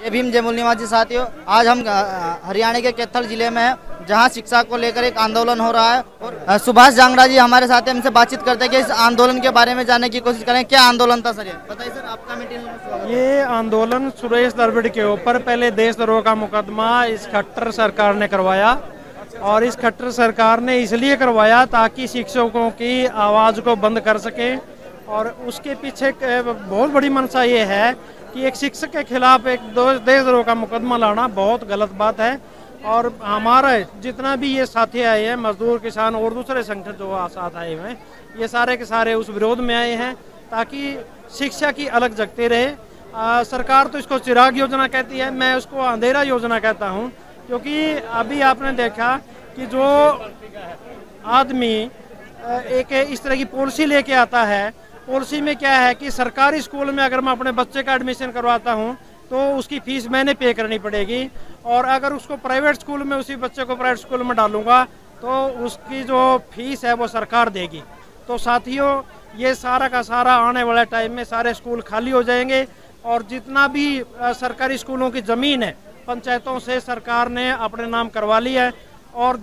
जय भीम जय मूल निवासी साथियों, आज हम हरियाणा के कैथल जिले में हैं, जहां शिक्षा को लेकर एक आंदोलन हो रहा है और सुभाष जांगड़ा जी हमारे साथ हैं। हमसे बातचीत करते हैं कि इस आंदोलन के बारे में जानने की कोशिश करें। क्या आंदोलन था सर? ये बताइए सर, आपका मीटिंग। ये आंदोलन सुरेश द्रविड़ के ऊपर पहले देशद्रोह का मुकदमा इस खट्टर सरकार ने करवाया, और इस खट्टर सरकार ने इसलिए करवाया ताकि शिक्षकों की आवाज़ को बंद कर सके। और उसके पीछे बहुत बड़ी मंशा ये है कि एक शिक्षक के खिलाफ एक देशद्रोह का मुकदमा लाना बहुत गलत बात है। और हमारे जितना भी ये साथी आए हैं, मजदूर, किसान और दूसरे संगठन जो साथ आए हुए हैं, ये सारे के सारे उस विरोध में आए हैं ताकि शिक्षा की अलग जगते रहे। सरकार तो इसको चिराग योजना कहती है, मैं उसको अंधेरा योजना कहता हूँ, क्योंकि अभी आपने देखा कि जो आदमी एक इस तरह की पॉलिसी लेके आता है, पॉलिसी में क्या है कि सरकारी स्कूल में अगर मैं अपने बच्चे का एडमिशन करवाता हूँ तो उसकी फीस मैंने पे करनी पड़ेगी, और अगर उसको प्राइवेट स्कूल में उसी बच्चे को प्राइवेट स्कूल में डालूंगा तो उसकी जो फीस है वो सरकार देगी। तो साथियों, ये सारा का सारा आने वाले टाइम में सारे स्कूल खाली हो जाएंगे, और जितना भी सरकारी स्कूलों की ज़मीन है पंचायतों से सरकार ने अपने नाम करवा ली है। और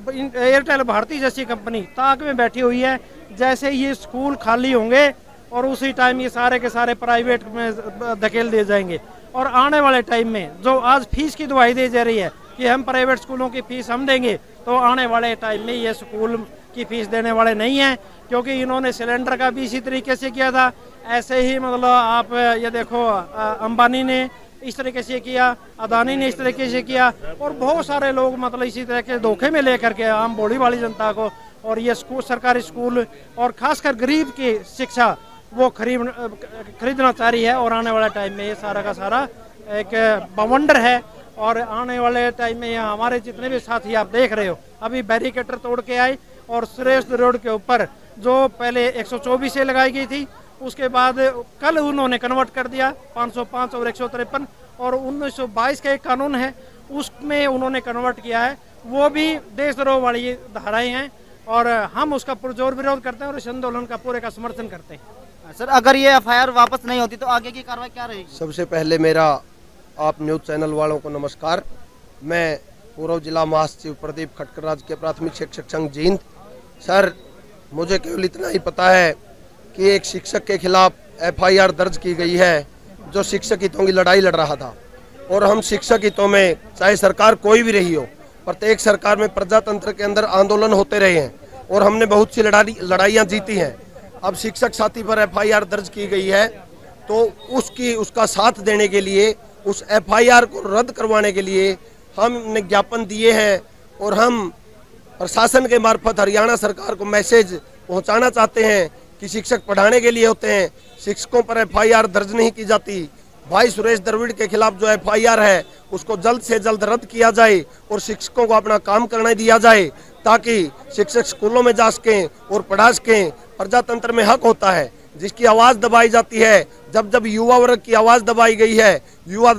एयरटेल भारती जैसी कंपनी ताक में बैठी हुई है, जैसे ये स्कूल खाली होंगे और उसी टाइम ये सारे के सारे प्राइवेट में धकेल दिए जाएंगे। और आने वाले टाइम में जो आज फीस की दुहाई दी जा रही है कि हम प्राइवेट स्कूलों की फीस हम देंगे, तो आने वाले टाइम में ये स्कूल की फीस देने वाले नहीं हैं, क्योंकि इन्होंने सिलेंडर का भी इसी तरीके से किया था। ऐसे ही मतलब आप ये देखो, अंबानी ने इस तरीके से किया, अदानी ने इस तरीके से किया, और बहुत सारे लोग मतलब इसी तरह के धोखे में लेकर के आम बोली वाली जनता को और ये स्कूल, सरकारी स्कूल और खासकर गरीब की शिक्षा वो खरीदना चाह रही है। और आने वाला टाइम में ये सारा का सारा एक बवंडर है। और आने वाले टाइम में यहाँ हमारे जितने भी साथी आप देख रहे हो, अभी बैरिकेटर तोड़ के आए, और सुरेश रोड के ऊपर जो पहले 124 से लगाई गई थी, उसके बाद कल उन्होंने कन्वर्ट कर दिया 505 और 153, और 1922 का एक कानून है उसमें उन्होंने कन्वर्ट किया है, वो भी देशद्रोह वाली धाराएं हैं। और हम उसका पुरजोर विरोध करते हैं और इस आंदोलन का पूरे का समर्थन करते हैं। सर, अगर ये एफआईआर वापस नहीं होती तो आगे की कार्रवाई क्या रहेगी? सबसे पहले मेरा आप न्यूज़ चैनल वालों को नमस्कार। मैं पूर्व जिला महासचिव प्रदीप खटकर राजकीय प्राथमिक शिक्षक संघ जींद। सर, मुझे केवल इतना ही पता है कि एक शिक्षक के खिलाफ एफआईआर दर्ज की गई है जो शिक्षक हितों की लड़ाई लड़ रहा था। और हम शिक्षक हितों में, चाहे सरकार कोई भी रही हो, प्रत्येक सरकार में प्रजातंत्र के अंदर आंदोलन होते रहे हैं और हमने बहुत सी लड़ाइयाँ जीती हैं। अब शिक्षक साथी पर एफआईआर दर्ज की गई है तो उसका साथ देने के लिए, उस एफआईआर को रद्द करवाने के लिए हमने ज्ञापन दिए हैं। और हम प्रशासन के मार्फत हरियाणा सरकार को मैसेज पहुंचाना चाहते हैं कि शिक्षक पढ़ाने के लिए होते हैं, शिक्षकों पर एफआईआर दर्ज नहीं की जाती। भाई सुरेश द्रविड़ के खिलाफ जो एफआईआर है उसको जल्द से जल्द रद्द किया जाए और शिक्षकों को अपना काम करने दिया जाए, ताकि शिक्षक स्कूलों में जा सकें और पढ़ा सकें। प्रजातंत्र में हक होता है जिसकी आवाज़ दबाई जाती है। जब जब युवा वर्ग की आवाज़ दबाई गई है, युवा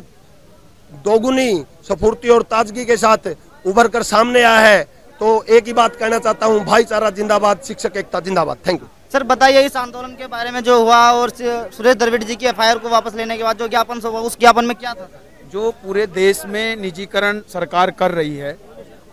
दोगुनी स्फूर्ति और ताजगी के साथ उभर कर सामने आया है, तो एक ही बात कहना चाहता हूँ, भाईचारा जिंदाबाद, शिक्षक एकता जिंदाबाद। Thank you. सर, बताइए इस आंदोलन के बारे में जो हुआ और सुरेश द्रविड़ जी की एफआईआर को वापस लेने के बाद जो ज्ञापन हुआ, उस ज्ञापन में क्या था? जो पूरे देश में निजीकरण सरकार कर रही है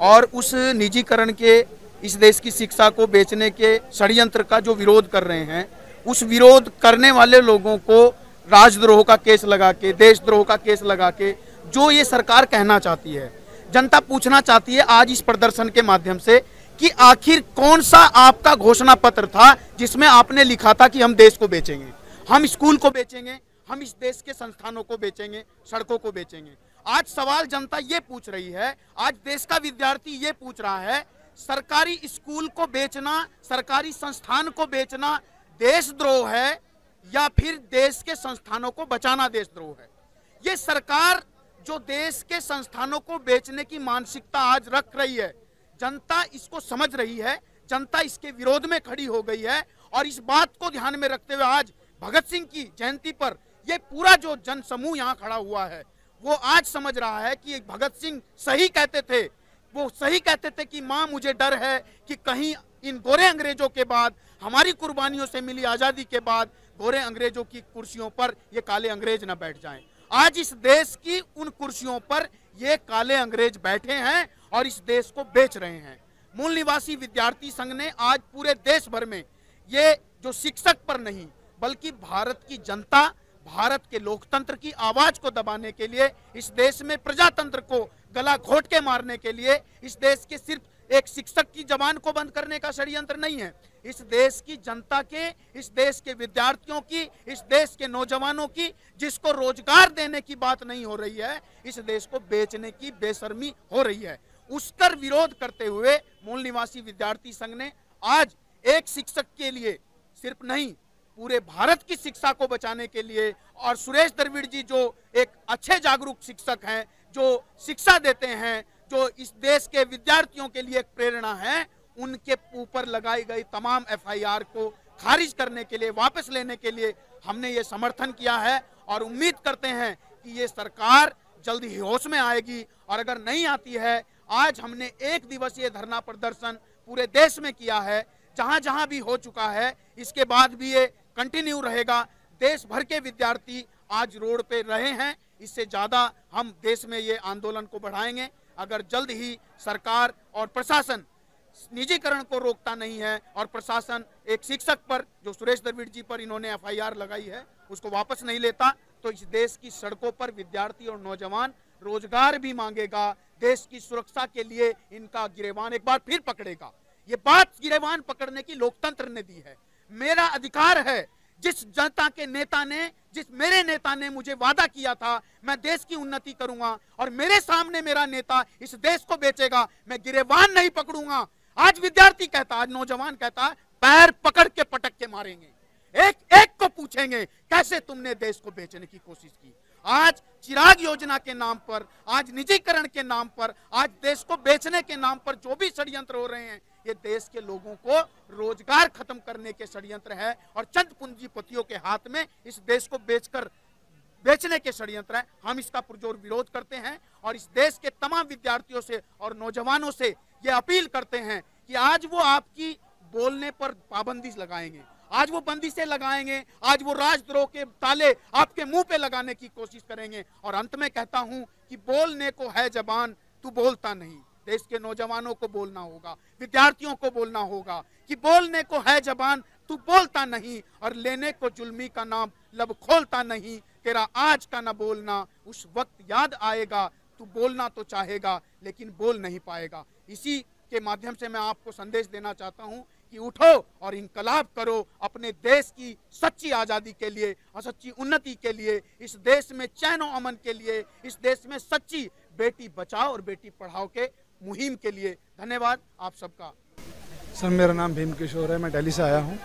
और उस निजीकरण के, इस देश की शिक्षा को बेचने के षड्यंत्र का जो विरोध कर रहे हैं, उस विरोध करने वाले लोगों को राजद्रोह का केस लगा के, देशद्रोह का केस लगा के जो ये सरकार कहना चाहती है, जनता पूछना चाहती है आज इस प्रदर्शन के माध्यम से कि आखिर कौन सा आपका घोषणा पत्र था जिसमें आपने लिखा था कि हम देश को बेचेंगे, हम स्कूल को बेचेंगे, हम इस देश के संस्थानों को बेचेंगे, सड़कों को बेचेंगे। आज सवाल जनता ये पूछ रही है, आज देश का विद्यार्थी ये पूछ रहा है, सरकारी स्कूल को बेचना, सरकारी संस्थान को बेचना देशद्रोह है या फिर देश के संस्थानों को बचाना देशद्रोह है? ये सरकार जो देश के संस्थानों को बेचने की मानसिकता आज रख रही है, जनता इसको समझ रही है, जनता इसके विरोध में खड़ी हो गई है। और इस बात को ध्यान में रखते हुए आज भगत सिंह की जयंती पर ये पूरा जो जन समूह यहाँ खड़ा हुआ है, वो आज समझ रहा है कि भगत सिंह सही कहते थे, वो सही कहते थे कि माँ मुझे डर है कि कहीं इन गोरे अंग्रेजों के बाद, हमारी कुर्बानियों से मिली आज़ादी के बाद गोरे अंग्रेजों की कुर्सियों पर ये काले अंग्रेज न बैठ जाएं। आज इस देश की उन कुर्सियों पर ये काले अंग्रेज बैठे हैं और इस देश को बेच रहे हैं। मूल निवासी विद्यार्थी संघ ने आज पूरे देश भर में ये जो शिक्षक पर नहीं बल्कि भारत की जनता, भारत के लोकतंत्र की आवाज को दबाने के लिए, इस देश में प्रजातंत्र को गला घोट के मारने के लिए, इस देश के सिर्फ एक शिक्षक की जबान को बंद करने का षड्यंत्र नहीं है, इस देश की जनता के, इस देश के विद्यार्थियों की, इस देश के नौजवानों की, जिसको रोजगार देने की बात नहीं हो रही है, इस देश को बेचने की बेशर्मी हो रही है। उसका विरोध करते हुए मूल निवासी विद्यार्थी संघ ने आज एक शिक्षक के लिए सिर्फ नहीं पूरे भारत की शिक्षा को बचाने के लिए, और सुरेश द्रविड़ जी जो एक अच्छे जागरूक शिक्षक हैं, जो शिक्षा देते हैं, जो इस देश के विद्यार्थियों के लिए एक प्रेरणा है, उनके ऊपर लगाई गई तमाम एफआईआर को खारिज करने के लिए, वापस लेने के लिए हमने ये समर्थन किया है और उम्मीद करते हैं कि ये सरकार जल्द ही होश में आएगी। और अगर नहीं आती है, आज हमने 1 दिवसीय धरना प्रदर्शन पूरे देश में किया है, जहां जहां भी हो चुका है, इसके बाद भी ये कंटिन्यू रहेगा। देश भर के विद्यार्थी आज रोड पे रहे हैं, इससे ज्यादा हम देश में ये आंदोलन को बढ़ाएंगे। अगर जल्द ही सरकार और प्रशासन निजीकरण को रोकता नहीं है और प्रशासन एक शिक्षक पर, जो सुरेश द्रविड़ जी पर इन्होंने एफआईआर लगाई है, उसको वापस नहीं लेता, तो इस देश की सड़कों पर विद्यार्थी और नौजवान रोजगार भी मांगेगा, देश की सुरक्षा के लिए इनका गिरेबान एक बार फिर पकड़ेगा। ये बात गिरेबान पकड़ने की लोकतंत्र ने दी है। मेरा अधिकार है, जिस जनता के नेता ने, जिस मेरे नेता ने मुझे वादा किया था मैं देश की उन्नति करूंगा और मेरे सामने मेरा नेता इस देश को बेचेगा, मैं गिरेबान नहीं पकड़ूंगा। आज विद्यार्थी कहता, आज नौजवान कहता, पैर पकड़ के पटक के मारेंगे, एक एक को पूछेंगे कैसे तुमने देश को बेचने की कोशिश की। आज चिराग योजना के नाम पर, आज निजीकरण के नाम पर, आज देश को बेचने के नाम पर जो भी षड्यंत्र हो रहे हैं, ये देश के लोगों को रोजगार खत्म करने के षड्यंत्र है और चंद पूंजीपतियों के हाथ में इस देश को बेचने के षड्यंत्र है। हम इसका पुरजोर विरोध करते हैं और इस देश के तमाम विद्यार्थियों से और नौजवानों से ये अपील करते हैं कि आज वो आपकी बोलने पर पाबंदी लगाएंगे, आज वो बंदिशें लगाएंगे, आज वो राजद्रोह के ताले आपके मुंह पे लगाने की कोशिश करेंगे। और अंत में कहता हूं कि बोलने को है जबान, तू बोलता नहीं। देश के नौजवानों को बोलना होगा, विद्यार्थियों को बोलना होगा कि बोलने को है जबान, तू बोलता नहीं, और लेने को जुल्मी का नाम लब खोलता नहीं। तेरा आज का न बोलना उस वक्त याद आएगा, तू बोलना तो चाहेगा लेकिन बोल नहीं पाएगा। इसी के माध्यम से मैं आपको संदेश देना चाहता हूं कि उठो और इंकलाब करो अपने देश की सच्ची आज़ादी के लिए और सच्ची उन्नति के लिए, इस देश में चैन और अमन के लिए, इस देश में सच्ची बेटी बचाओ और बेटी पढ़ाओ के मुहिम के लिए। धन्यवाद आप सबका। सर, मेरा नाम भीम किशोर है, मैं दिल्ली से आया हूं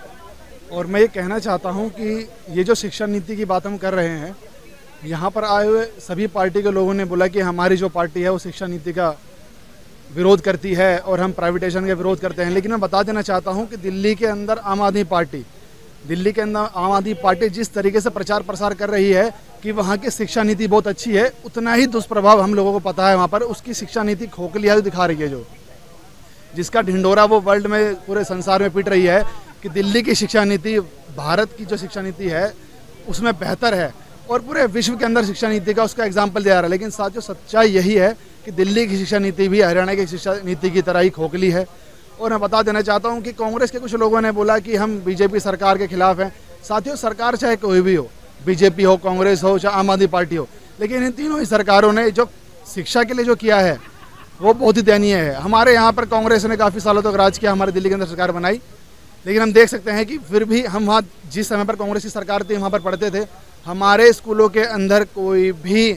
और मैं ये कहना चाहता हूं कि ये जो शिक्षा नीति की बात हम कर रहे हैं, यहाँ पर आए हुए सभी पार्टी के लोगों ने बोला कि हमारी जो पार्टी है वो शिक्षा नीति का विरोध करती है और हम प्राइवेटाइजेशन का विरोध करते हैं। लेकिन मैं बता देना चाहता हूं कि दिल्ली के अंदर आम आदमी पार्टी जिस तरीके से प्रचार प्रसार कर रही है कि वहाँ की शिक्षा नीति बहुत अच्छी है, उतना ही दुष्प्रभाव हम लोगों को पता है वहाँ पर उसकी शिक्षा नीति खोखली दिखा रही है, जो जिसका ढिंडोरा वो वर्ल्ड में, पूरे संसार में पीट रही है कि दिल्ली की शिक्षा नीति भारत की जो शिक्षा नीति है उसमें बेहतर है और पूरे विश्व के अंदर शिक्षा नीति का उसका एग्जाम्पल दिया जा रहा है। लेकिन साथियों, सच्चाई यही है कि दिल्ली की शिक्षा नीति भी हरियाणा की शिक्षा नीति की तरह ही खोखली है। और मैं बता देना चाहता हूं कि कांग्रेस के कुछ लोगों ने बोला कि हम बीजेपी सरकार के खिलाफ हैं। साथियों, सरकार चाहे कोई भी हो, बीजेपी हो, कांग्रेस हो, चाहे आम आदमी पार्टी हो, लेकिन इन तीनों ही सरकारों ने जो शिक्षा के लिए जो किया है वो बहुत ही दयनीय है। हमारे यहाँ पर कांग्रेस ने काफ़ी सालों तक राज किया, हमारे दिल्ली के अंदर सरकार बनाई, लेकिन हम देख सकते हैं कि फिर भी हम वहाँ जिस समय पर कांग्रेस की सरकार थी वहाँ पर पढ़ते थे, हमारे स्कूलों के अंदर कोई भी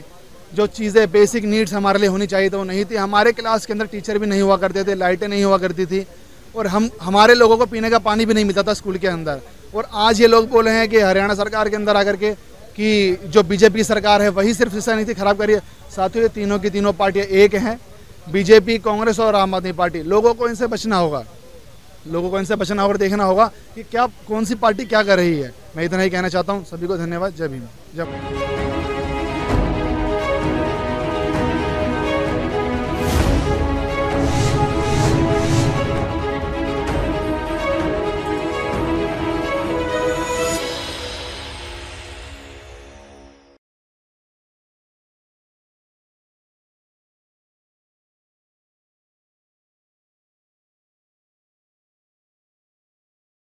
जो चीज़ें बेसिक नीड्स हमारे लिए होनी चाहिए तो वो नहीं थी। हमारे क्लास के अंदर टीचर भी नहीं हुआ करते थे, लाइटें नहीं हुआ करती थी और हमारे लोगों को पीने का पानी भी नहीं मिलता था स्कूल के अंदर। और आज ये लोग बोल रहे हैं कि हरियाणा सरकार के अंदर आकर के कि जो बीजेपी सरकार है वही सिर्फ शिक्षा नीति खराब करी है। साथियों, ये तीनों की तीनों पार्टियाँ एक हैं, बीजेपी, कांग्रेस और आम आदमी पार्टी। लोगों को इनसे बचना होगा, और देखना होगा कि क्या कौन सी पार्टी क्या कर रही है। मैं इतना ही कहना चाहता हूँ। सभी को धन्यवाद। जय भीम। जय